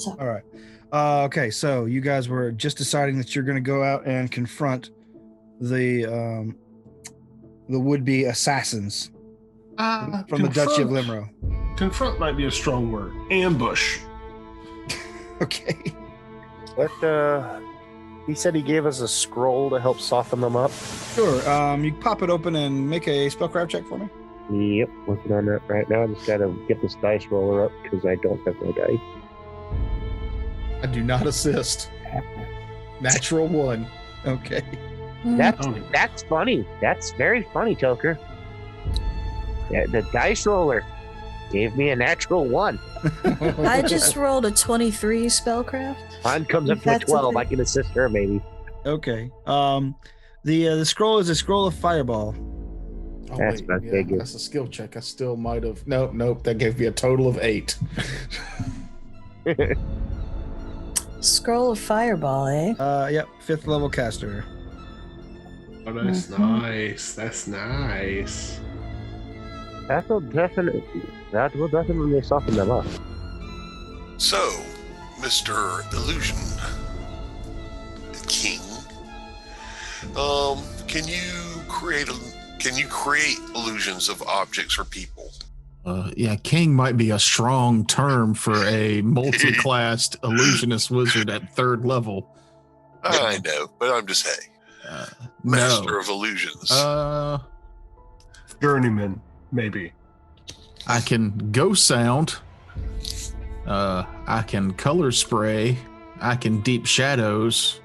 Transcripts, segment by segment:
What's up? All right. Okay, so you guys were just deciding that you're going to go out and confront the would-be assassins from the Duchy of Limro. Confront might be a strong word. Ambush. Okay. What, he said he gave us a scroll to help soften them up. Sure. You pop it open and make a spellcraft check for me. Yep, working on that right now. I just gotta get this dice roller up because I don't have my dice. I do not assist. Natural 1. Okay. That's funny. That's very funny, Toker. Yeah, the dice roller gave me a natural 1. I just rolled a 23 spellcraft. Mine comes up to a 12. I can assist her, maybe. Okay. The scroll is a scroll of fireball. Oh, That's wait, my figure. That's a skill check. I still might have. Nope. That gave me a total of 8. Scroll of Fireball, eh? Yep. 5th level caster. Oh, that's nice. That's nice. That will definitely soften them up. So, Mr. Illusion King, can you create illusions of objects or people? Yeah, king might be a strong term for a multi-classed illusionist wizard at 3rd level. I know, but I'm just saying. Master of illusions. Journeyman, maybe. I can ghost sound. I can color spray. I can deep shadows,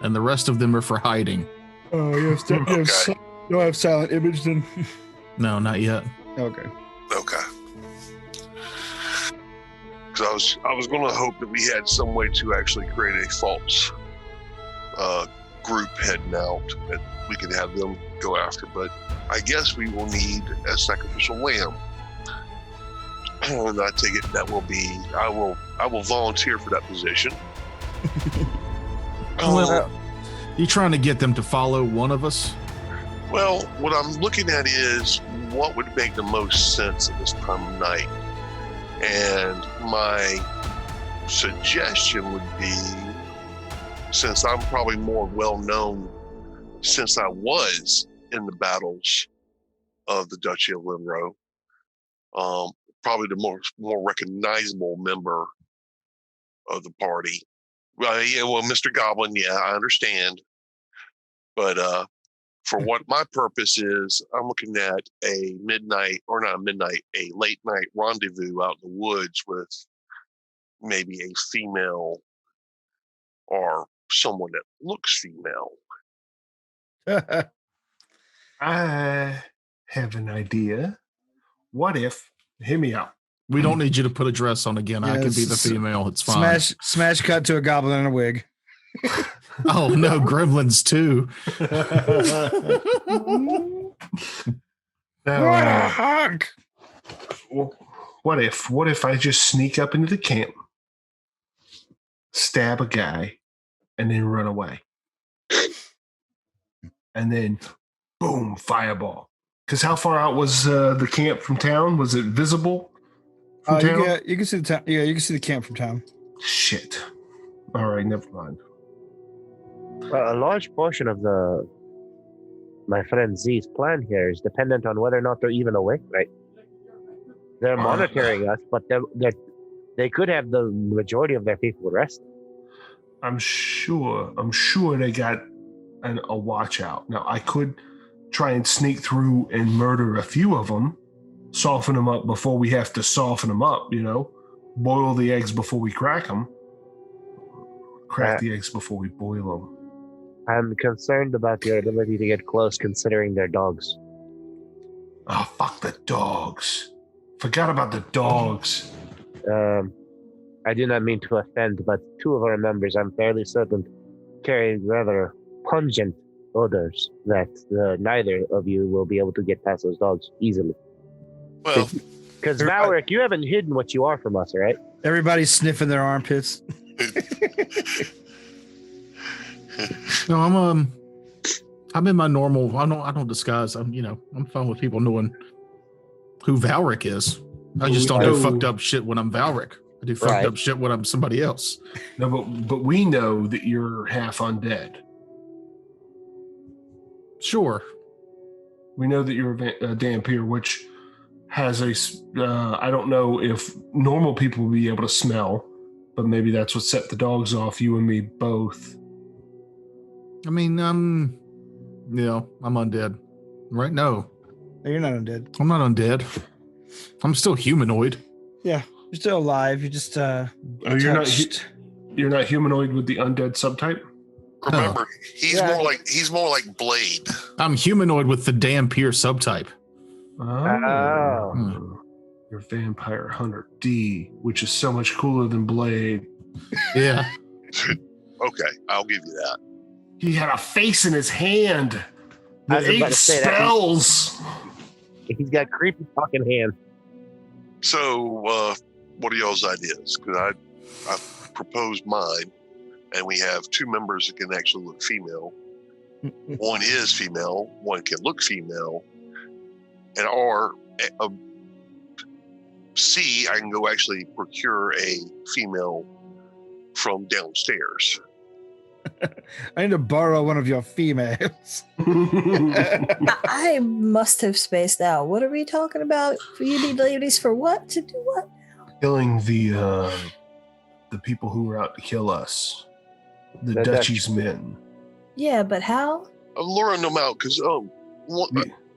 and the rest of them are for hiding. Oh, you have silent image then? No, not yet. Okay. Okay. Because I was going to hope that we had some way to actually create a false group heading out that we could have them go after. But I guess we will need a sacrificial lamb. And I take it that will be I will volunteer for that position. Well, you trying to get them to follow one of us? Well, what I'm looking at is what would make the most sense at this time of night. And my suggestion would be, since I'm probably more well known since I was in the battles of the Duchy of Limro, probably the more recognizable member of the party. Well, Mr. Goblin, yeah, I understand. But for what my purpose is, I'm looking at a late night rendezvous out in the woods with maybe a female or someone that looks female. I have an idea. What if, hear me out. We don't need you to put a dress on again. I can be the female. It's fine. Smash cut to a goblin in a wig. Oh no, gremlins too. What if I just sneak up into the camp, stab a guy, and then run away? And then, boom, fireball. Because how far out was the camp from town? Was it visible from town? You can see the town. Yeah, you can see the camp from town. Shit. All right, never mind. A large portion of my friend Z's plan here is dependent on whether or not they're even awake, right? They're monitoring us, but they could have the majority of their people arrested. I'm sure they got a watch out. Now, I could try and sneak through and murder a few of them, soften them up before we have to soften them up, boil the eggs before we crack them. Crack the eggs before we boil them. I'm concerned about your ability to get close considering they're dogs. Oh, fuck the dogs. Forgot about the dogs. I do not mean to offend, but 2 of our members, I'm fairly certain, carry rather pungent odors that neither of you will be able to get past those dogs easily. Well, because Valric, you haven't hidden what you are from us, right? Everybody's sniffing their armpits. No, I'm in my normal. I don't disguise. I'm fine with people knowing who Valric is. I just don't do fucked up shit when I'm Valric. I do fucked up shit when I'm somebody else. No, but we know that you're half undead. Sure. We know that you're a Dampier, which has I don't know if normal people will be able to smell, but maybe that's what set the dogs off, you and me both. I mean, I'm undead. Right? No, You're not undead. I'm not undead. I'm still humanoid. Yeah, you're still alive. You're just you're not humanoid with the undead subtype? Remember, he's more like Blade. I'm humanoid with the Dampier subtype. Oh. You're Vampire Hunter D, which is so much cooler than Blade. Yeah. Okay, I'll give you that. He had a face in his hand. I was The about 8 to say that. spells. He's got creepy fucking hands. So, what are y'all's ideas? Because I proposed mine, and we have 2 members that can actually look female. One is female, one can look female, and C, I can go actually procure a female from downstairs. I need to borrow one of your females. I must have spaced out. What are we talking about? You need ladies for what? To do what? Killing the people who were out to kill us. The Dutchies men. Yeah, but how? I'm luring them out because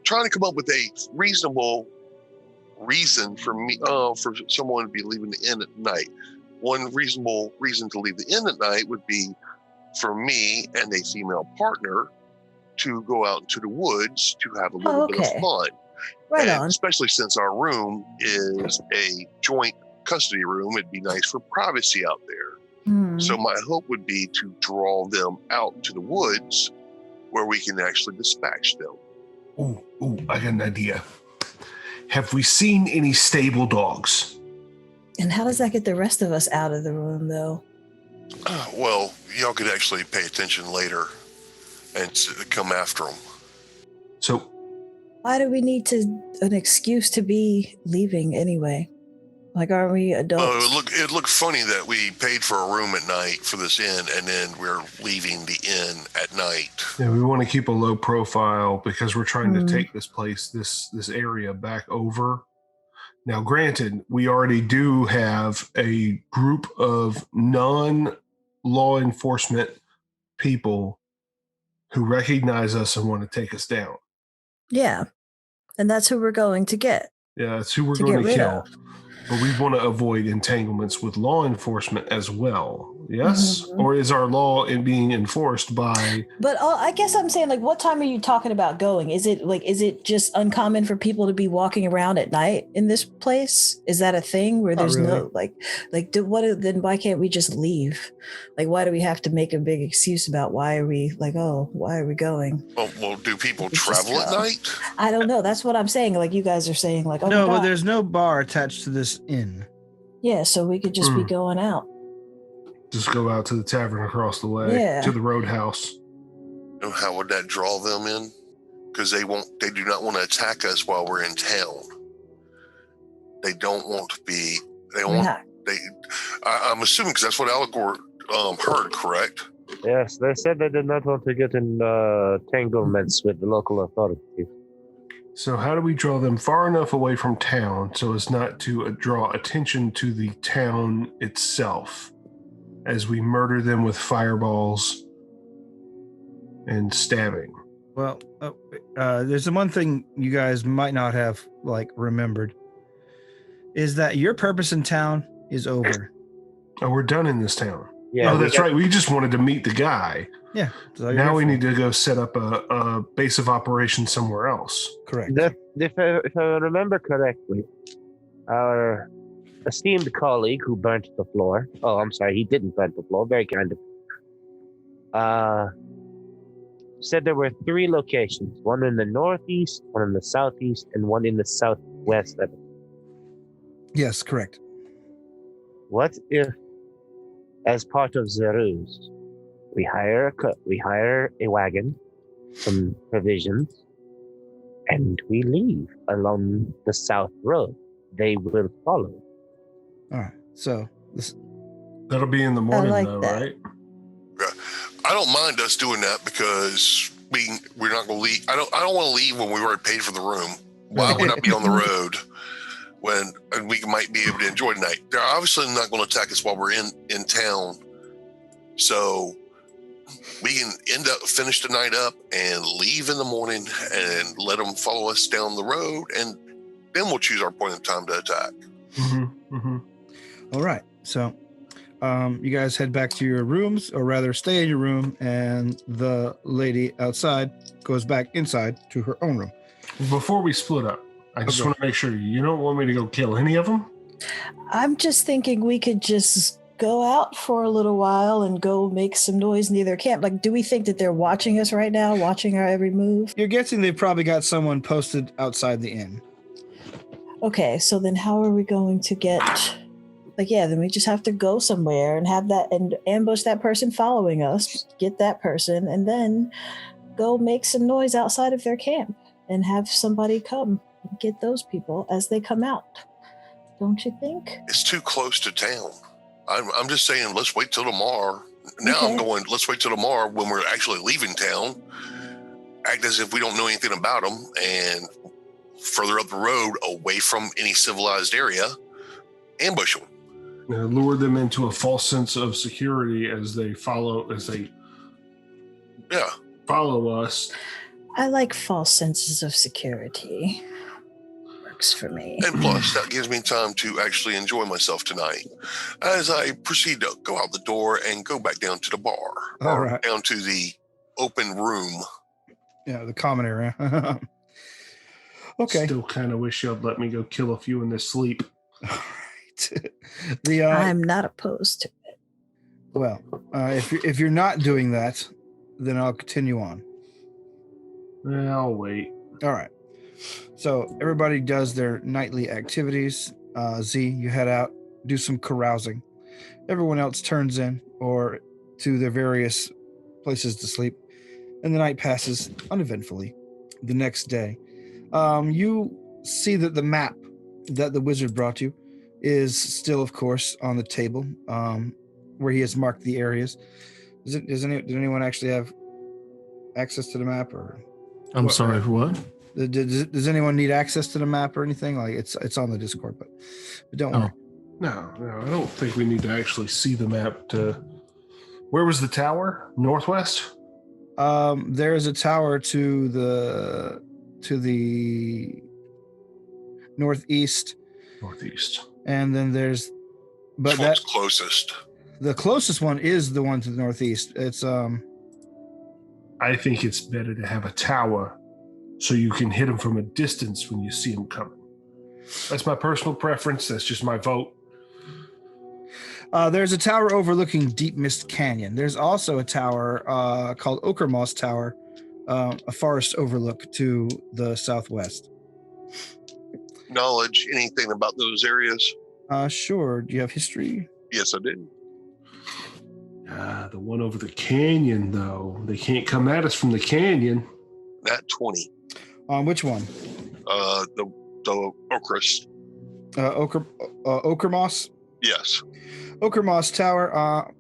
trying to come up with a reasonable reason for me for someone to be leaving the inn at night. One reasonable reason to leave the inn at night would be for me and a female partner to go out into the woods to have a little bit of fun. Right on. Especially since our room is a joint custody room, it'd be nice for privacy out there. So my hope would be to draw them out to the woods where we can actually dispatch them. Ooh, I got an idea. Have we seen any stable dogs? And how does that get the rest of us out of the room, though? Well, y'all could actually pay attention later and come after them. So, why do we need an excuse to be leaving anyway? Like, aren't we adults? It looked funny that we paid for a room at night for this inn, and then we're leaving the inn at night. Yeah, we want to keep a low profile because we're trying to take this place, this area back over. Now, granted, we already do have a group of non-law enforcement people who recognize us and want to take us down. Yeah, and that's who we're going to get. Yeah, that's who we're going to kill. But we want to avoid entanglements with law enforcement as well. Yes? Mm-hmm. Or is our law being enforced by... But I guess I'm saying, like, what time are you talking about going? Is it just uncommon for people to be walking around at night in this place? Is that a thing where there's no, then why can't we just leave? Like, why do we have to make a big excuse about why are we going? Well, do people travel at night? I don't know. That's what I'm saying. Like, you guys are saying, like, oh, no, but there's no bar attached to this inn. Yeah, so we could just be going out. Just go out to the tavern across the way, to the roadhouse. How would that draw them in? Because they do not want to attack us while we're in town. They don't want to be. I'm assuming because that's what Allegor heard, correct? Yes, they said they did not want to get in entanglements with the local authorities. So how do we draw them far enough away from town so as not to draw attention to the town itself as we murder them with fireballs and stabbing? Well, there's one thing you guys might not have remembered is that your purpose in town is over. Oh, we're done in this town. Yeah, that's right. We just wanted to meet the guy. Yeah. Now we need to go set up a base of operations somewhere else. Correct. If I remember correctly, our esteemed colleague who burnt the floor. Oh, I'm sorry, he didn't burn the floor. Very kind of. Said there were 3 locations: one in the northeast, one in the southeast, and one in the southwest. Yes, correct. What if, as part of the ruse, we hire a wagon, some provisions, and we leave along the south road? They will follow. All right. So That'll be in the morning, like though, that. right? Yeah. I don't mind us doing that because we're not going to leave. I don't want to leave when we already paid for the room. Why would I be on the road and we might be able to enjoy the night? They're obviously not going to attack us while we're in town. So we can finish the night up and leave in the morning and let them follow us down the road, and then we'll choose our point in time to attack. Mm-hmm. Mm-hmm. All right. So you guys head back to your rooms, or rather stay in your room, and the lady outside goes back inside to her own room. Before we split up, I just want to make sure you don't want me to go kill any of them. I'm just thinking we could just go out for a little while and go make some noise near their camp. Like, do we think that they're watching us right now, watching our every move? You're guessing they've probably got someone posted outside the inn. Okay, so then how are we going to get... then we just have to go somewhere and have that and ambush that person following us, get that person, and then go make some noise outside of their camp and have somebody come and get those people as they come out. Don't you think? It's too close to town. I'm just saying, let's wait till tomorrow. Now Okay. I'm going, let's wait till tomorrow when we're actually leaving town. Act as if we don't know anything about them, and further up the road, away from any civilized area, ambush them. Lure them into a false sense of security as they follow us. I like false senses of security. Works for me. And plus, that gives me time to actually enjoy myself tonight as I proceed to go out the door and go back down to the bar. All right. Down to the open room. Yeah, the common area. Okay. Still kind of wish you'd let me go kill a few in their sleep. All right. I'm not opposed to it. Well, if you're not doing that, then I'll continue on. I'll wait. All right. So everybody does their nightly activities. Z, you head out, do some carousing. Everyone else turns in or to their various places to sleep, and the night passes uneventfully. The next day, you see that the map that the wizard brought you is still, of course, on the table, where he has marked the areas. Did anyone actually have access to the map, or? I'm sorry, what? Does anyone need access to the map or anything? Like it's on the Discord, but don't worry. No, I don't think we need to actually see the map. Where was the tower? Northwest? There is a tower to the northeast. Northeast. And then there's, but That's closest. The closest one is the one to the northeast. It's I think it's better to have a tower so you can hit them from a distance when you see them coming. That's my personal preference. That's just my vote. There's a tower overlooking Deep Mist Canyon. There's also a tower called Okermoss Tower, a forest overlook to the southwest. Knowledge, anything about those areas? Sure. Do you have history? Yes, I do. The one over the canyon, though. They can't come at us from the canyon. Nat 20. Which one? The Okrus. Okermoss? Yes. Okermoss Tower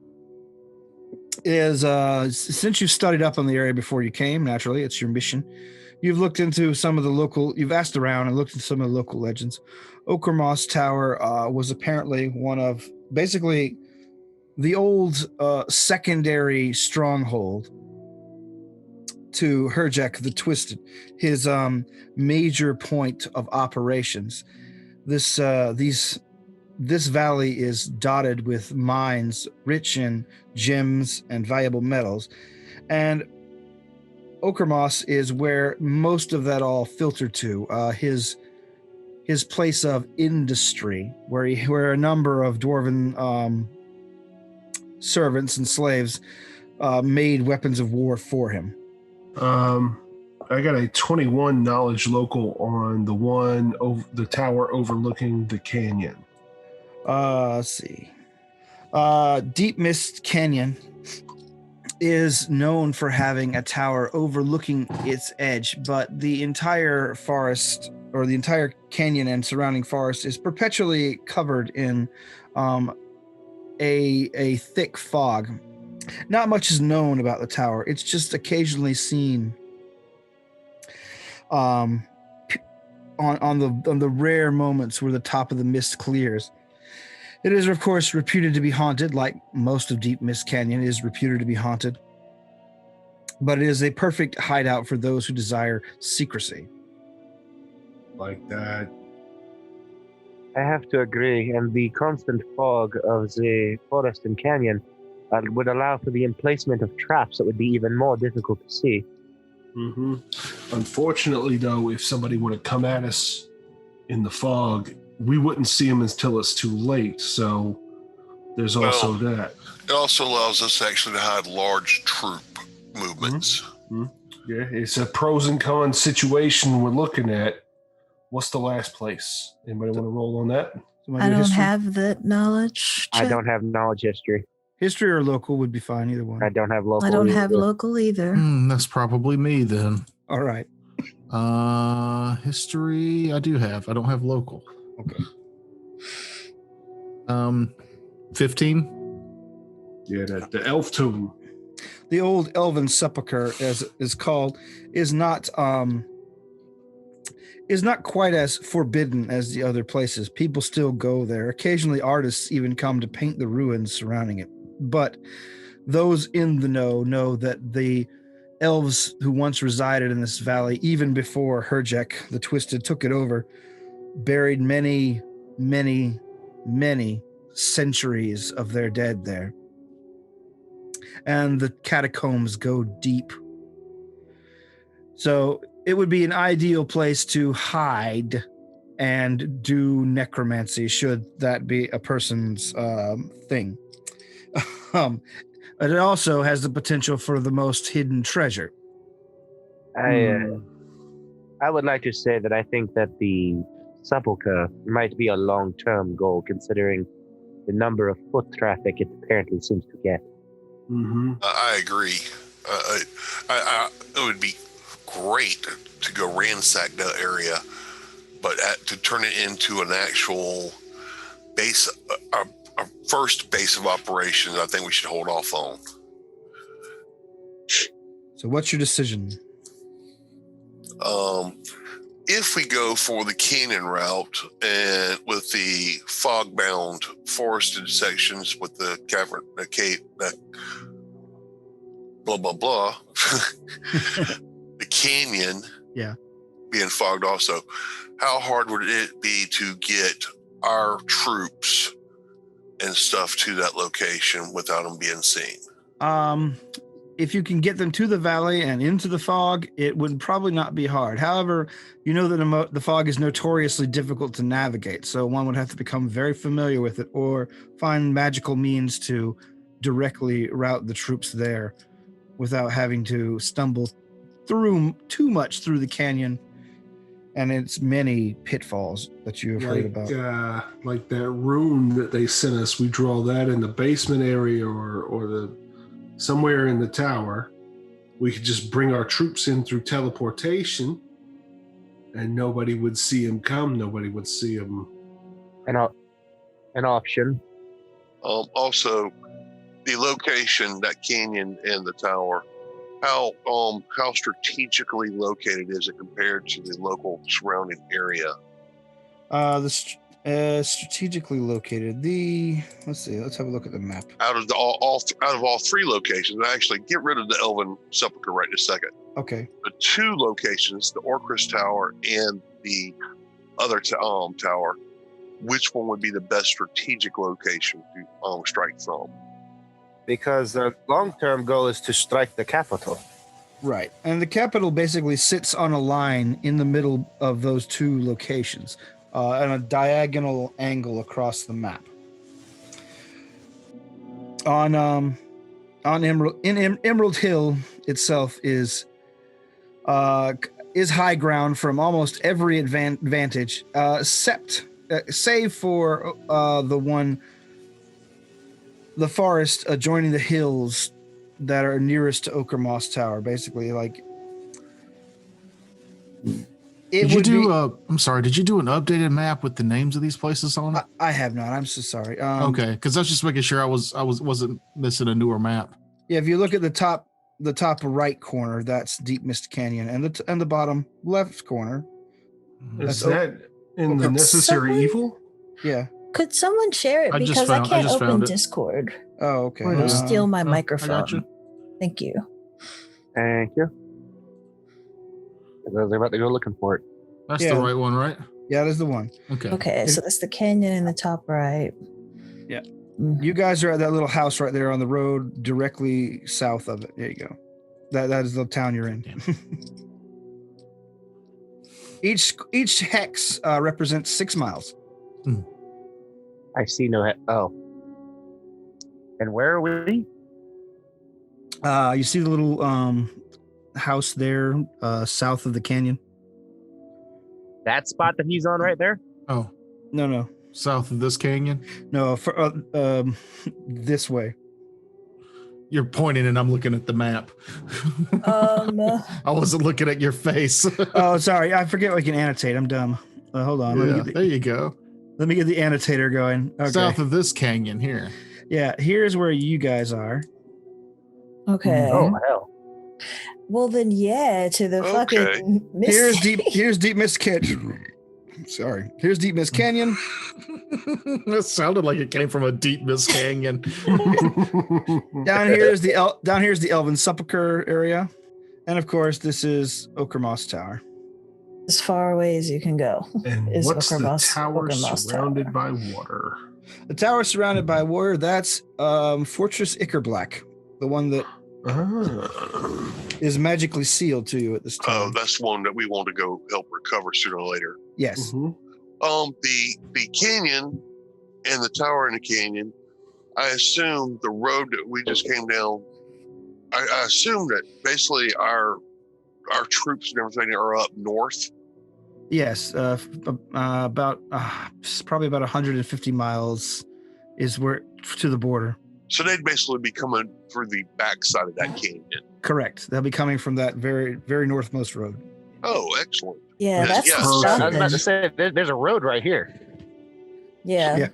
is, since you studied up on the area before you came, naturally, it's your mission. You've looked into you've asked around and looked into some of the local legends. Okermoss Tower was apparently one of, basically, the old secondary stronghold to Herjek the Twisted, his major point of operations. This valley is dotted with mines rich in gems and valuable metals, and Okermoss is where most of that all filtered to. His place of industry, where a number of dwarven servants and slaves made weapons of war for him. I got a 21 knowledge local on the tower overlooking the canyon. Let's see. Deep Mist Canyon is known for having a tower overlooking its edge, but the entire forest, or the entire canyon and surrounding forest, is perpetually covered in a thick fog. Not much is known about the tower. It's just occasionally seen on the rare moments where the top of the mist clears. It is, of course, reputed to be haunted, like most of Deep Mist Canyon is reputed to be haunted. But it is a perfect hideout for those who desire secrecy. Like that. I have to agree, and the constant fog of the forest and canyon would allow for the emplacement of traps that would be even more difficult to see. Mm-hmm. Unfortunately, though, if somebody were to come at us in the fog, we wouldn't see them until it's too late. So there's also that. It also allows us actually to hide large troop movements. Mm-hmm. Yeah, it's a pros and cons situation we're looking at. What's the last place? Anybody want to roll on that? I don't have that knowledge. I don't have knowledge history. History or local would be fine, either one. I don't have local. I don't have local either. That's probably me then. All right. History I do have. I don't have local. Okay. 15. Yeah, the elf tomb. The old elven sepulcher, as is called, is not quite as forbidden as the other places. People still go there. Occasionally, artists even come to paint the ruins surrounding it. But those in the know that the elves who once resided in this valley, even before Herjek the Twisted took it over, buried many, many, many centuries of their dead there. And the catacombs go deep. So it would be an ideal place to hide and do necromancy, should that be a person's thing. It also has the potential for the most hidden treasure. I would like to say that I think that the sepulcher might be a long-term goal, considering the number of foot traffic it apparently seems to get. Mm-hmm. I agree. It would be great to go ransack that area, but to turn it into an actual base, a first base of operations, I think we should hold off on. So what's your decision? If we go for the canyon route and with the fog-bound forested sections with the cavern, the cave, blah blah blah, the canyon, being fogged also, how hard would it be to get our troops and stuff to that location without them being seen? If you can get them to the valley and into the fog, it would probably not be hard. However, you know that the fog is notoriously difficult to navigate, so one would have to become very familiar with it or find magical means to directly route the troops there without having to stumble through too much through the canyon and its many pitfalls that you have heard about. Like that rune that they sent us, we draw that in the basement area or the somewhere in the tower. We could just bring our troops in through teleportation and nobody would see him come. Nobody would see him. An option. Also, the location, that canyon and the tower, how strategically located is it compared to the local surrounding area? Strategically located. Let's see. Let's have a look at the map. Out of all three locations, actually get rid of the Elven Sepulchre right in a second. Okay. The two locations, the Orcus Tower and the other tower, which one would be the best strategic location to strike from? Because the long-term goal is to strike the capital. Right. And the capital basically sits on a line in the middle of those two locations, on a diagonal angle across the map. On Emerald Hill itself is high ground from almost every vantage, save for the forest adjoining the hills that are nearest to Oaker Moss Tower. Basically, like It Did you would do be, I'm sorry, did you do an updated map with the names of these places on it? I have not. I'm so sorry. Okay, because I was just making sure I wasn't missing a newer map. Yeah, if you look at the top right corner, that's Deep Mist Canyon, and the bottom left corner. Is That's that in the Could necessary someone- evil? Yeah. Could someone share it I just because I found- I can't just open found it. Discord Oh, okay. or to steal my I got microphone. you. Thank you. Thank you. They're about to go looking for it. That's Yeah. the right one, right? Yeah, that's the one. Okay. Okay, so that's the canyon in the top right. Yeah. Mhm. You guys are at that little house right there on the road, directly south of it. There you go. That is the town you're in. Each hex represents 6 miles. I see no. Oh. And where are we? You see the little house there south of the canyon? That spot that he's on right there? Oh, No. south of this canyon. No, for this way. You're pointing and I'm looking at the map. I wasn't looking at your face. Oh, sorry. I forget we can annotate. I'm dumb. Hold on. Yeah, there you go. Let me get the annotator going. Okay. South of this canyon here. Yeah, here's where you guys are. Okay. Oh, hell. Well then, yeah, to the Okay. fucking Here's Deep Mist Canyon. Sorry. Here's Deep Mist Canyon. It sounded like it came from a deep mist canyon. Down here's the Elven Sepulchre area, and of course this is Okermoss Tower. as far away as you can go. And Is what's the Okermoss- tower Okermoss surrounded Tower. by water? The tower surrounded by water. That's Fortress Ickerblack, the one that Ah. is magically sealed to you at this Oh, time. that's one that we want to go help recover sooner or later. Yes. Mhm. The canyon and the tower in the canyon. I assume the road that we just came down. I assume that basically our troops and everything are up north. Yes. About probably about 150 miles is where to the border. So they'd basically be coming through the backside of that canyon. Correct. They'll be coming from that very very northmost road. Oh, excellent. Yeah, that's Yeah, the perfect. stuff I was about to then. say, there's a road right here. Yeah. Yeah.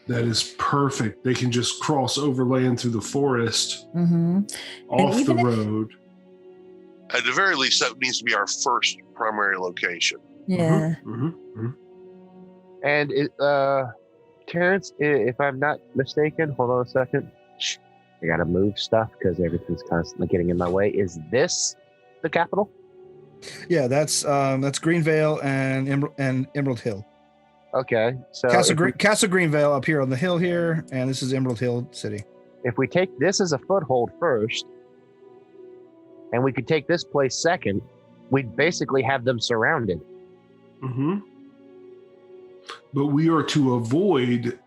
That is perfect. They can just cross overland through the forest Mm-hmm. off the even if- road. At the very least, that needs to be our first primary location. Yeah. Mhm. And Terrence, if I'm not mistaken, hold on a second. I gotta move stuff because everything's constantly getting in my way. Is this the capital? Yeah, that's Greenvale and Emerald Hill. Okay, so Castle Greenvale up here on the hill here, and this is Emerald Hill City. if we take this as a foothold first, and we could take this place second, we'd basically have them surrounded. Mm-hmm. But we are to avoid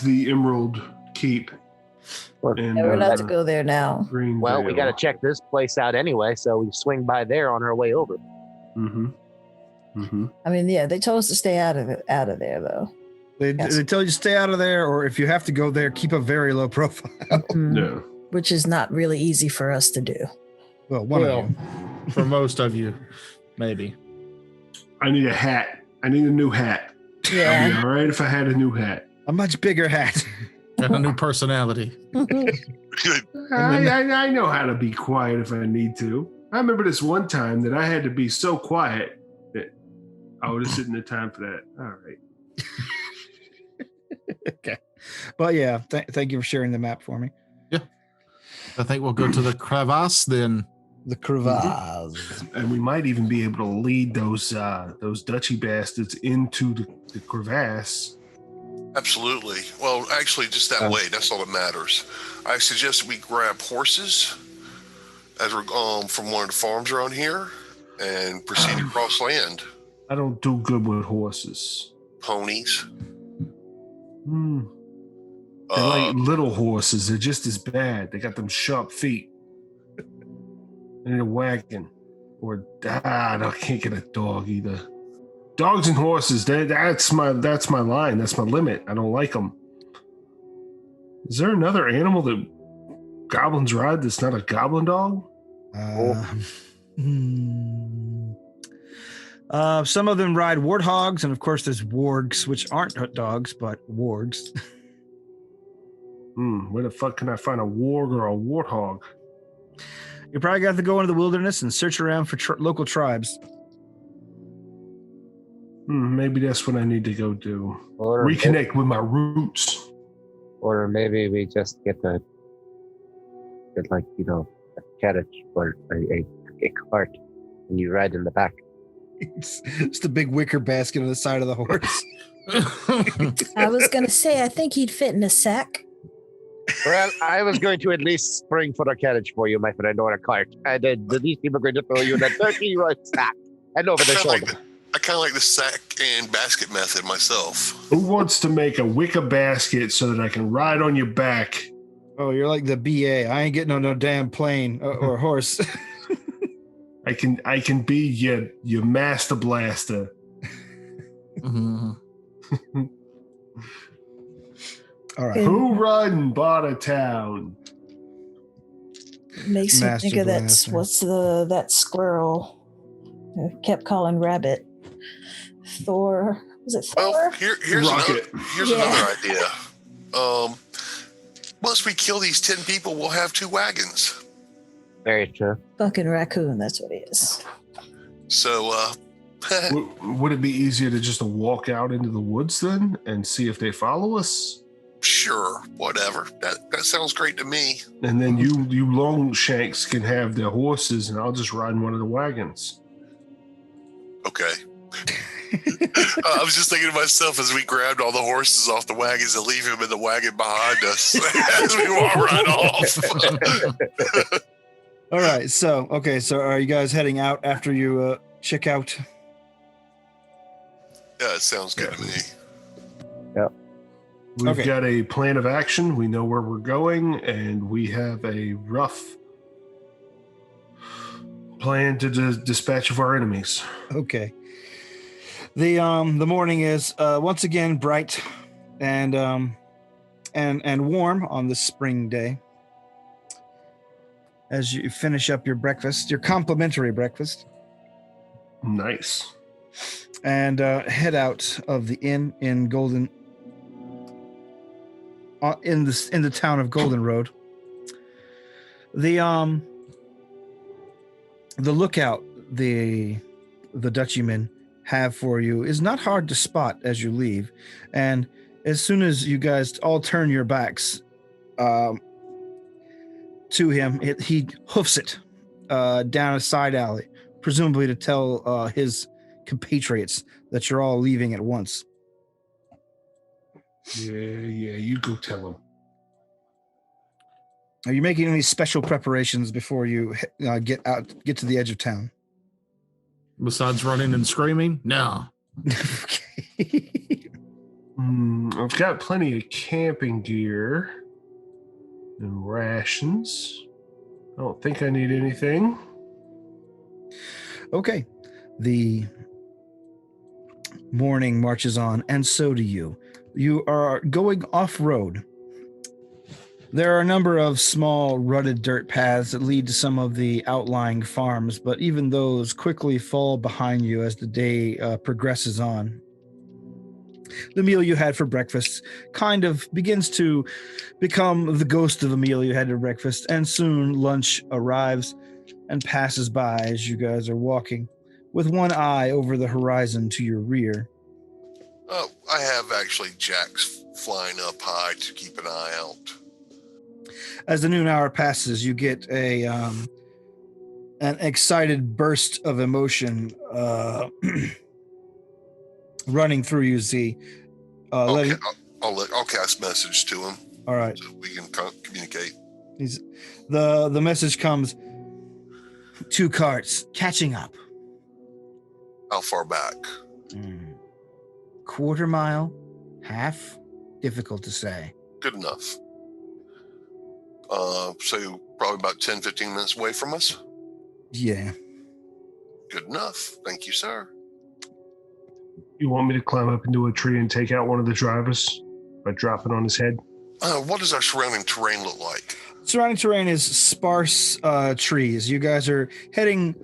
the Emerald Keep. And, Yeah, we're not to go there now. Greenvale. Well, we got to check this place out anyway, so we swing by there on our way over. Mm-hmm. Mm-hmm. I mean, yeah, they told us to stay out of there though. They Yes. tell you to stay out of there, or if you have to go there, keep a very low profile. Mhm. Yeah. Which is not really easy for us to do. Well, one of Well, you. for most of you, maybe. I need a hat. I need a new hat. I'd be Yeah. all right if I had a new hat. A much bigger hat. And a new personality. Good. I know how to be quiet if I need to. I remember this one time that I had to be so quiet that this isn't the time for that. All right. Okay. But yeah, thank you for sharing the map for me. I think we'll go to the crevasse then. The crevasse. And we might even be able to lead those Dutchy bastards into the crevasse. Absolutely. Well, actually, just that way. That's all that matters. I suggest we grab horses as we're from one of the farms around here and proceed across land. I don't do good with horses. Ponies. They're like little horses. They're just as bad. They got them sharp feet. And a wagon. Or I can't get a dog either. Dogs and horses. That's my line. That's my limit. I don't like them. Is there another animal that goblins ride that's not a goblin dog? Some of them ride warthogs, and of course there's wargs, which aren't dogs, but wargs. Where the fuck can I find a warg or a warthog? You probably got to go into the wilderness and search around for local tribes. Maybe that's what I need to go do. Or reconnect with my roots. Or maybe we just get a carriage or a cart, and you ride in the back. It's just a big wicker basket on the side of the horse. I was going to say, I think he'd fit in a sack. Well, I was going to at least spring for a carriage for you, my friend, or a cart. And then these people are going to throw you in a turkey or a sack and over their shoulder. I kind of like the sack and basket method myself. Who wants to make a wicker basket so that I can ride on your back? Oh, you're like the BA. I ain't getting on no damn plane or horse. I can be your master blaster. Mm-hmm. All right. Who run Bartertown? Makes me Master think of Blaster. that squirrel I kept calling rabbit. Thor. Was it Thor? Well, here's another idea. Once we kill these 10 people, we'll have 2 wagons. Very true. Fucking raccoon, that's what he is. So, Would it be easier to just walk out into the woods then and see if they follow us? sure, whatever. That sounds great to me. And then you long shanks can have their horses, and I'll just ride in one of the wagons. Okay. I was just thinking to myself as we grabbed all the horses off the wagons and leave him in the wagon behind us as we walk right off. All right. So are you guys heading out after you check out? Yeah, it sounds good to me. Yep. We've got a plan of action. We know where we're going, and we have a rough plan to dispatch of our enemies. Okay. The morning is once again bright and warm on this spring day. As you finish up your breakfast, your complimentary breakfast, Nice. and head out of the inn in Golden, in the town of Golden Road. The lookout the Dutchymen have for you is not hard to spot as you leave, and as soon as you guys all turn your backs to him, he hoofs it down a side alley, presumably to tell his compatriots that you're all leaving at once. Yeah, you go tell him. Are you making any special preparations before you get to the edge of town? Besides running and screaming? No. Okay. I've got plenty of camping gear and rations. I don't think I need anything. Okay. The morning marches on, and so do you. You are going off-road. There are a number of small, rutted dirt paths that lead to some of the outlying farms, but even those quickly fall behind you as the day progresses on. The meal you had for breakfast kind of begins to become the ghost of a meal you had for breakfast, and soon lunch arrives and passes by as you guys are walking, with one eye over the horizon to your rear. I have actually jacks flying up high to keep an eye out. As the noon hour passes, you get an excited burst of emotion running through you, Z. I'll cast message to him. All right. So we can communicate. The message comes. 2 carts catching up. How far back? Quarter mile, half, difficult to say. Good enough. So probably about 10, 15 minutes away from us? Yeah. Good enough. Thank you, sir. You want me to climb up into a tree and take out one of the drivers by dropping on his head? What does our surrounding terrain look like? Surrounding terrain is sparse trees. You guys are heading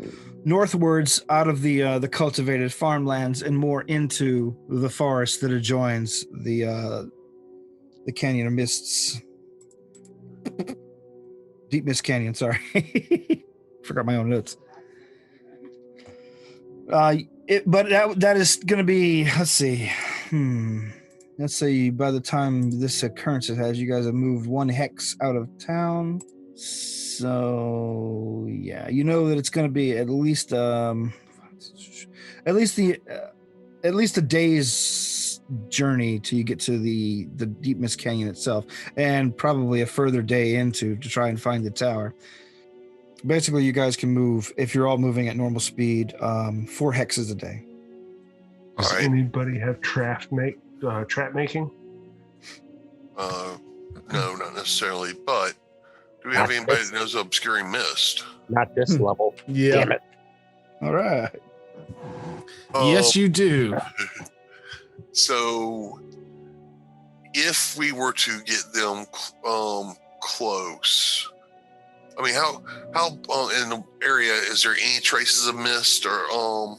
northwards out of the cultivated farmlands and more into the forest that adjoins the Canyon of Mists. Deep Mist Canyon, sorry. Forgot my own notes. But that is going to be, let's see. Let's say by the time this occurrence has, you guys have moved 1 hex out of town. So yeah, you know that it's going to be at least a day's journey till you get to the Deep Mist Canyon itself, and probably a further day into to try and find the tower. Basically, you guys can move, if you're all moving at normal speed, 4 hexes a day. Does anybody have trap making? No, not necessarily. But do we have anybody that knows Obscuring Mist? Not this level. Yeah. Damn it. All right. Yes, you do. So, if we were to get them close, I mean, how in the area is there any traces of mist or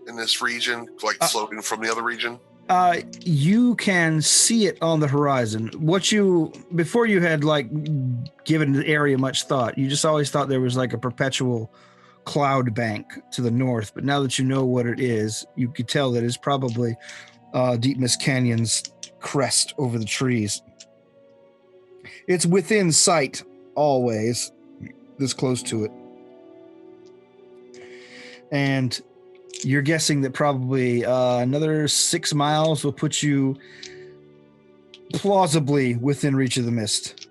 in this region, like floating from the other region? You can see it on the horizon. Before you had like given the area much thought, you just always thought there was like a perpetual cloud bank to the north. But now that you know what it is, you could tell that it's probably Deep Mist Canyon's crest over the trees. It's within sight always, this close to it. And you're guessing that probably another 6 miles will put you plausibly within reach of the mist.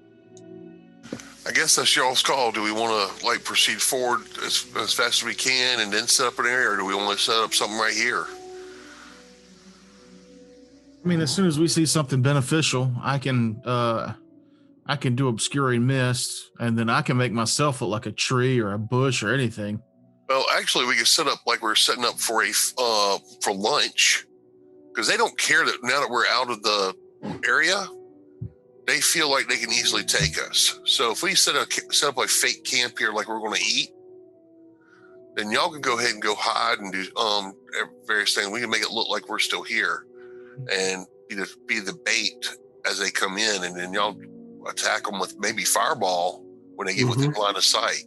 I guess that's y'all's call. Do we want to like proceed forward as fast as we can and then set up an area, or do we want to set up something right here? I mean, as soon as we see something beneficial, I can do Obscuring Mist, and then I can make myself look like a tree or a bush or anything. Well, actually, we can set up like we're setting up for for lunch, because they don't care that now that we're out of the area, they feel like they can easily take us. So if we set up a fake camp here, like we're going to eat, then y'all can go ahead and go hide and do various things. We can make it look like we're still here, and be the bait as they come in, and then y'all attack them with maybe fireball when they get within line of sight.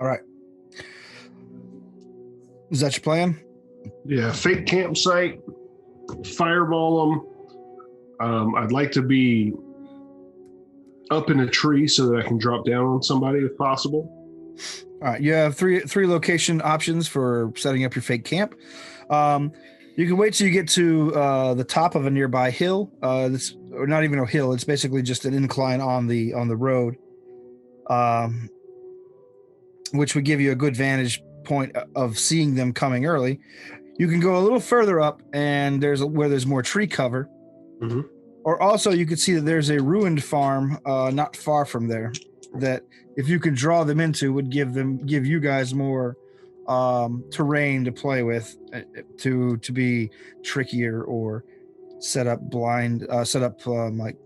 All right. Is that your plan? Yeah, fake campsite, fireball them. I'd like to be up in a tree so that I can drop down on somebody if possible. All right, you have three location options for setting up your fake camp. You can wait till you get to the top of a nearby hill. Or not even a hill; it's basically just an incline on the road, which would give you a good vantage point of seeing them coming early. You can go a little further up, and where there's more tree cover. Mm-hmm. Or also, you could see that there's a ruined farm not far from there that, if you can draw them into, would give you guys more terrain to play with, to be trickier, or set up like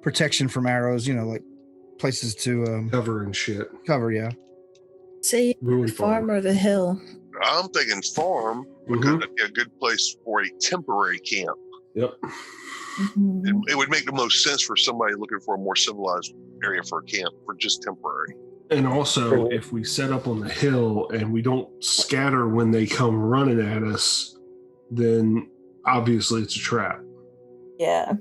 protection from arrows. Like places to cover and shit. Cover, yeah. Say the farm or the hill. I'm thinking farm would be a good place for a temporary camp. Yep. It would make the most sense for somebody looking for a more civilized area for a camp, for just temporary. And also, if we set up on the hill and we don't scatter when they come running at us, then obviously it's a trap. Yeah.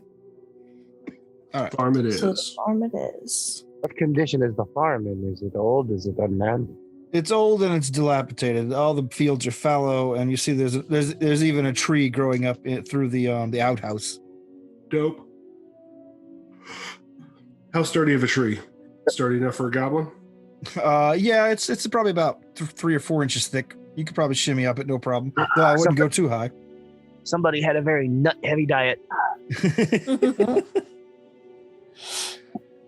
All right. Farm it is. So the farm it is. What condition is the farm in? Is it old? Is it unmanned? It's old and it's dilapidated. All the fields are fallow, and you see there's even a tree growing up through the outhouse. Dope. How sturdy of a tree? Sturdy enough for a goblin? Yeah, it's probably about 3 or 4 inches thick. You could probably shimmy up it, no problem. Though I wouldn't go too high. Somebody had a very nut-heavy diet.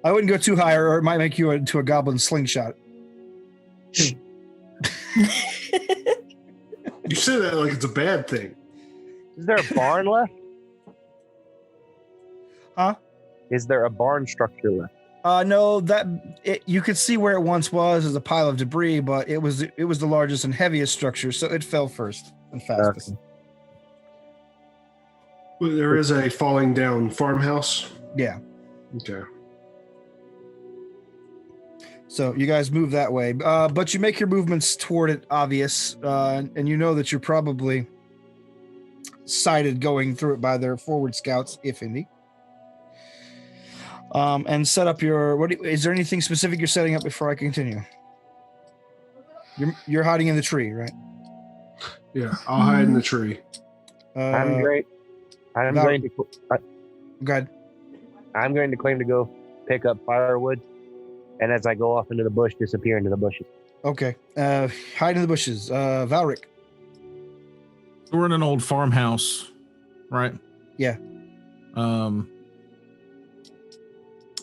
I wouldn't go too high, or it might make you into a goblin slingshot. You say that like it's a bad thing. Is there a barn left? Huh? Is there a barn structure left? No, you could see where it once was as a pile of debris, but it was the largest and heaviest structure, so it fell first and fastest. Okay. Well, there is a falling down farmhouse. Yeah. Okay. So you guys move that way, but you make your movements toward it obvious, and you know that you're probably sighted going through it by their forward scouts, if any. And set up your. Is there anything specific you're setting up before I continue? You're hiding in the tree, right? Yeah, I'll hide in the tree. I'm great. I'm going to. Go ahead. I'm going to claim to go pick up firewood, and as I go off into the bush, disappear into the bushes. Okay. Hide in the bushes. Valric. We're in an old farmhouse, right? Yeah.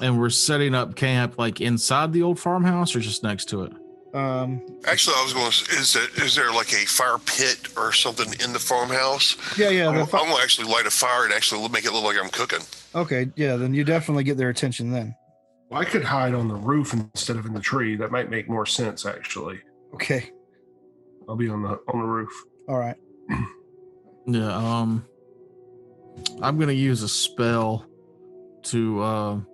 And we're setting up camp like inside the old farmhouse or just next to it? Actually, I was going to, is there like a fire pit or something in the farmhouse? Yeah. I'm going to actually light a fire and actually make it look like I'm cooking. Okay, yeah, then you definitely get their attention then. Well, I could hide on the roof instead of in the tree. That might make more sense, actually. Okay. I'll be on the roof. All right. Yeah, I'm going to use a spell to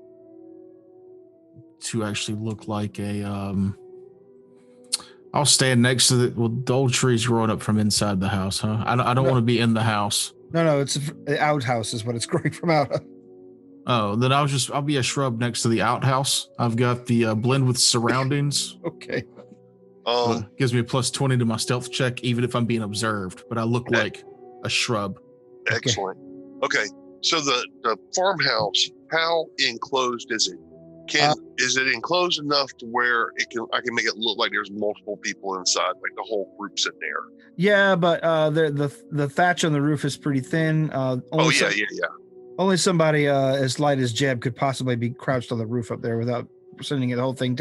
actually look like a I'll stand next to the old trees growing up from inside the house, huh? I don't want to be in the house. No, it's an outhouse is what it's growing from out of. Oh, then I'll be a shrub next to the outhouse. I've got the blend with surroundings. Okay. Gives me a +20 to my stealth check, even if I'm being observed, but I look like a shrub. Excellent. Okay. So the farmhouse, how enclosed is it? Is it enclosed enough to where I can make it look like there's multiple people inside, like the whole group's in there? Yeah, but the thatch on the roof is pretty thin. Yeah. Only somebody as light as Jeb could possibly be crouched on the roof up there without sending the whole thing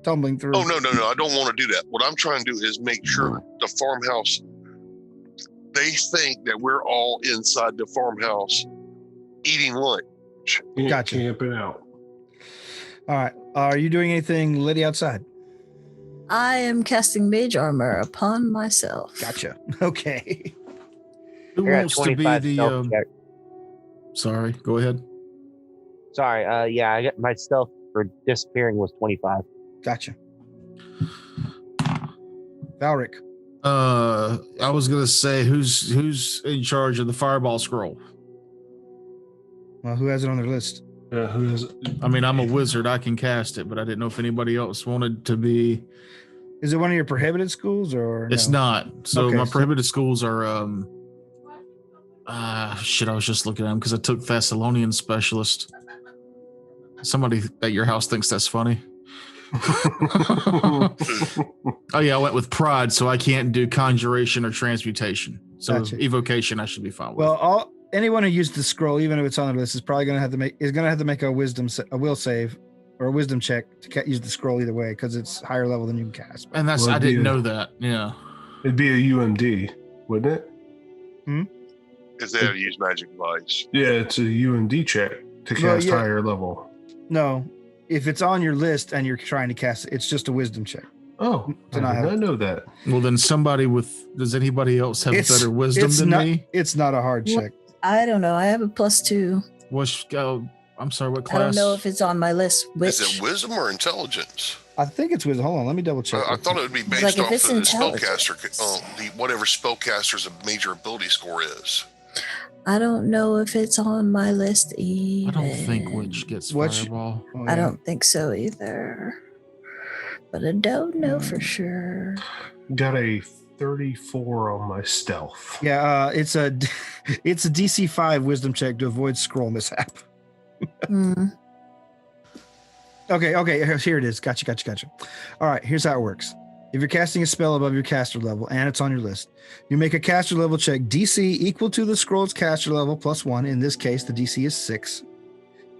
tumbling through. Oh, no. I don't want to do that. What I'm trying to do is make sure the farmhouse, they think that we're all inside the farmhouse eating lunch. Gotcha. Camping out. All right. Are you doing anything, Liddy, outside? I am casting mage armor upon myself. Gotcha. Okay. Who wants to be the... Sorry, go ahead. Sorry, I got my stealth for disappearing was 25. Gotcha. Valric. I was gonna say who's in charge of the fireball scroll? Well, who has it on their list? Who is it? I mean, I'm a wizard. I can cast it, but I didn't know if anybody else wanted to be. Is it one of your prohibited schools or? It's no? not. So my prohibited schools are. Shit! I was just looking at them because I took Thessalonian specialist. Somebody at your house thinks that's funny. Oh yeah, I went with pride, so I can't do conjuration or transmutation. So Gotcha. Evocation, I should be fine with. Well, anyone who used the scroll, even if it's on the list, is probably going to have to make a will save or a wisdom check to use the scroll either way because it's higher level than you can cast. And that's I didn't know that. Yeah, it'd be a UMD, wouldn't it? Because they have to use magic device. Yeah, it's a UMD check to cast higher level. No, if it's on your list and you're trying to cast it, it's just a wisdom check. Oh, I did not know that. Well, then does anybody else have better wisdom than me? It's not a hard check. I don't know. I have a +2. I'm sorry, what class? I don't know if it's on my list. Is it wisdom or intelligence? I think it's wisdom. Hold on, let me double check. I thought it would be based off of the spellcaster, whatever spellcaster's major ability score is. I don't know if it's on my list either. I don't think Witch gets fireball. I don't think so either. But I don't know for sure. Got a 34 on my stealth. Yeah, it's a DC 5 wisdom check to avoid scroll mishap. Okay, here it is. Gotcha. All right, here's how it works. If you're casting a spell above your caster level and it's on your list, you make a caster level check DC equal to the scroll's caster level +1. In this case, the DC is 6.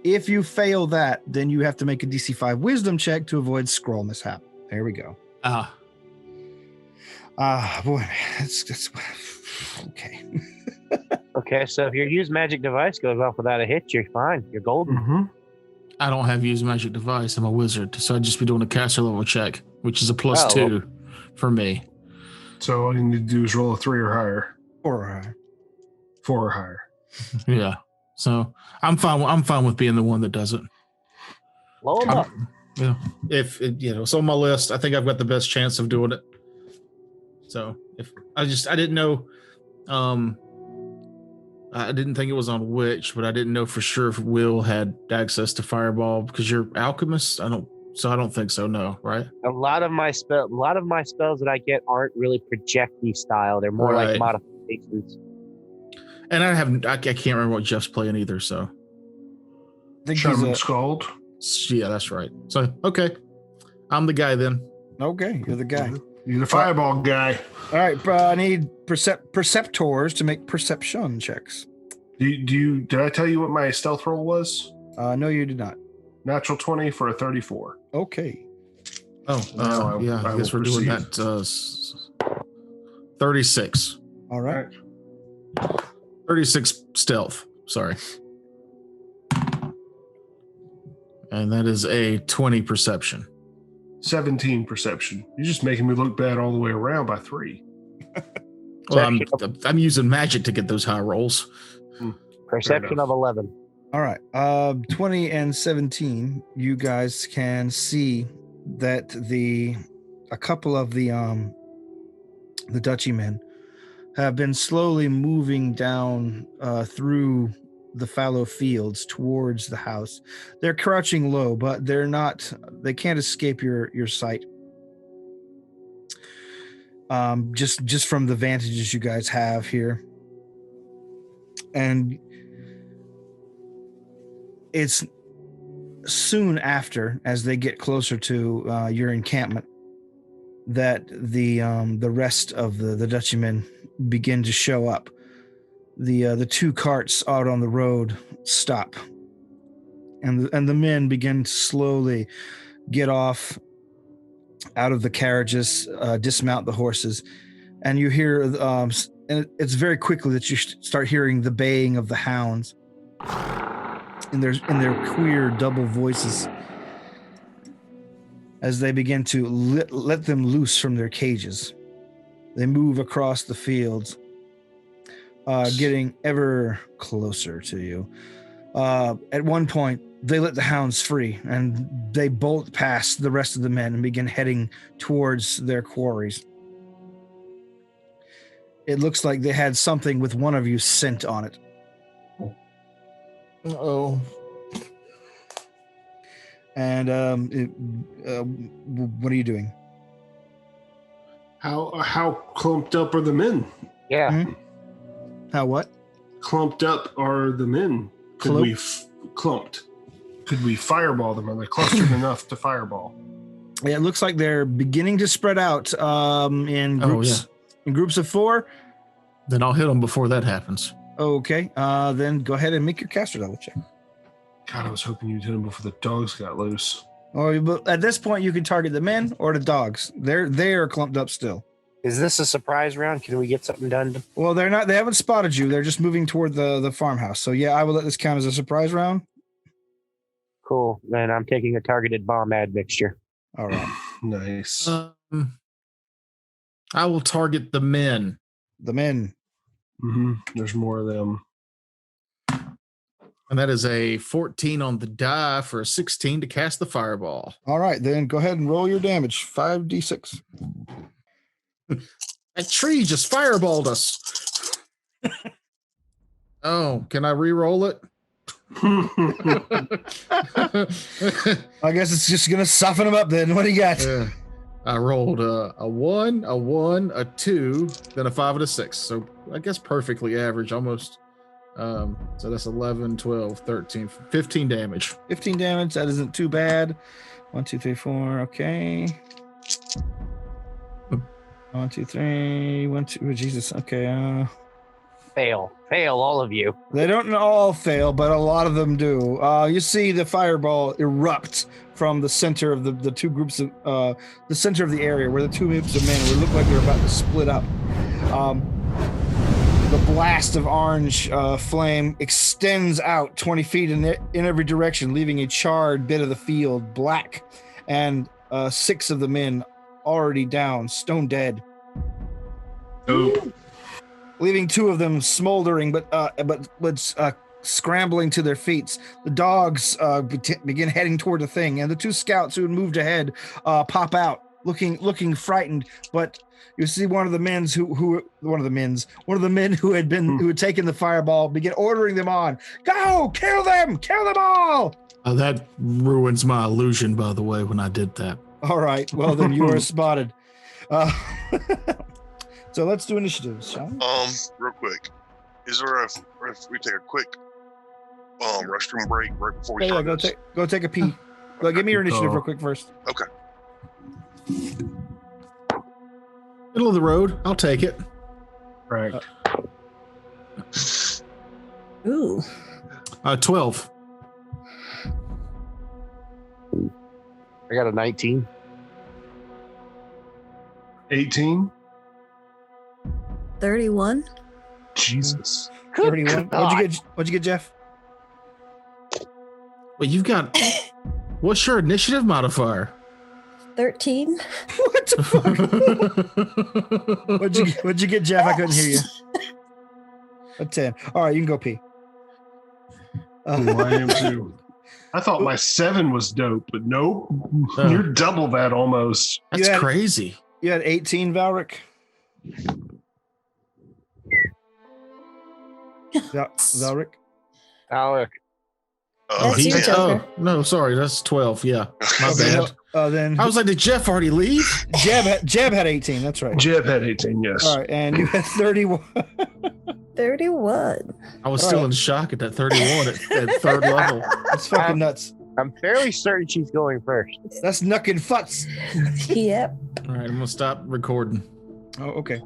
If you fail that, then you have to make a DC 5 wisdom check to avoid scroll mishap. There we go. Boy, that's okay. Okay, so if your use magic device goes off without a hit, you're fine. You're golden. I don't have use magic device. I'm a wizard, so I'd just be doing a caster level check, which is a +2 for me. So all you need to do is roll a 3 or higher. 4 or higher. 4 or higher. Yeah. So I'm fine with being the one that does it. Blow them up. Yeah. If it's on my list, I think I've got the best chance of doing it. So if I didn't know, I didn't think it was on Witch, but I didn't know for sure if Will had access to Fireball because you're alchemist. I don't think so. No, right? A lot of my spells that I get aren't really projecty style. They're more like modifications. And I can't remember what Jeff's playing either. So, Shaman Scald. Yeah, that's right. So okay, I'm the guy then. Okay, you're the guy. You're the fireball guy. All right, I need perceptors to make perception checks. Did I tell you what my stealth roll was? No, you did not. Natural 20 for a 34. Okay. Oh, yeah. I guess we're doing that. 36. All right. 36 stealth. Sorry. And that is a 20 perception. 17 perception. You're just making me look bad all the way around by 3. Well, I'm using magic to get those high rolls. Perception of 11. All right. 20 and 17. You guys can see that a couple of the Dutchy men have been slowly moving down through the fallow fields towards the house. They're crouching low, but they can't escape your sight. Just from the vantages you guys have here. And it's soon after, as they get closer to your encampment, that the rest of the Dutchymen begin to show up. The 2 carts out on the road stop, and the men begin to slowly get off out of the carriages, dismount the horses, and you hear, and it's very quickly that you start hearing the baying of the hounds in their queer double voices as they begin to let them loose from their cages. They move across the fields, getting ever closer to you. At one point, they let the hounds free, and they bolt past the rest of the men and begin heading towards their quarries. It looks like they had something with one of you scent on it. Uh-oh. And what are you doing? How clumped up are the men? Yeah. Mm-hmm. How what? Clumped up are the men. Clumped. Could we fireball them? Are they clustered enough to fireball? Yeah, it looks like they're beginning to spread out in groups. In groups of 4. Then I'll hit them before that happens. Okay. Then go ahead and make your caster level check. God, I was hoping you'd hit them before the dogs got loose. Or at this point, you can target the men or the dogs. They are clumped up still. Is this a surprise round? Can we get something done? Well, they're not. They haven't spotted you. They're just moving toward the farmhouse. So yeah, I will let this count as a surprise round. Cool. Then I'm taking a targeted bomb admixture. All right. Nice. I will target the men. The men. Mm-hmm. There's more of them. And that is a 14 on the die for a 16 to cast the fireball. All right, then go ahead and roll your damage. 5d6. That tree just fireballed us. Oh, can I re-roll it? I guess it's just going to soften them up then. What do you got? I rolled a 1, a 1, a 2, then a 5 and a 6. So I guess perfectly average, almost. So that's 11, 12, 13, 15 damage. 15 damage. That isn't too bad. 1, 2, 3, 4. Okay. 1, 2, 3. 1, 2. Oh, Jesus. Okay. Fail, all of you. They don't all fail, but a lot of them do. You see the fireball erupt from the center of the 2 groups of the center of the area where the 2 groups of men would look like they're about to split up. The blast of orange flame extends out 20 feet in every direction, leaving a charred bit of the field black, and 6 of the men already down, stone dead. Oh. Leaving 2 of them smoldering, but scrambling to their feet. The dogs begin heading toward the thing, and the 2 scouts who had moved ahead pop out, looking frightened. But you see one of the men who had taken the fireball begin ordering them on. Go, kill them all. That ruins my illusion, by the way, when I did that. All right, well then you are spotted. So let's do initiatives, shall we? Real quick, is there if we take a quick restroom break right before we start? Go take a pee. Go give me your initiative real quick first. Okay. Middle of the road. I'll take it. Right. Ooh. 12. I got a 19. 18. 31. Jesus. 31. What'd you get, Jeff? Well, you've got. What's your initiative modifier? 13. What the fuck? What'd you get, Jeff? I couldn't hear you. A 10. All right, you can go pee. I am too. I thought my 7 was dope, but nope. You're double that almost. That's crazy. You had 18, Valric? Valric? Alec. That's your Joker. No, sorry, that's 12. Yeah, my bad. Then I was like, did Jeff already leave? Jeb had 18. That's right. Jeb had 18. Yes. All right, and you had 31. 31. I was still in shock at that 31 at third level. That's fucking nuts. I'm fairly certain she's going first. That's knuckin' futz. Yep. All right, I'm gonna stop recording. Oh, okay.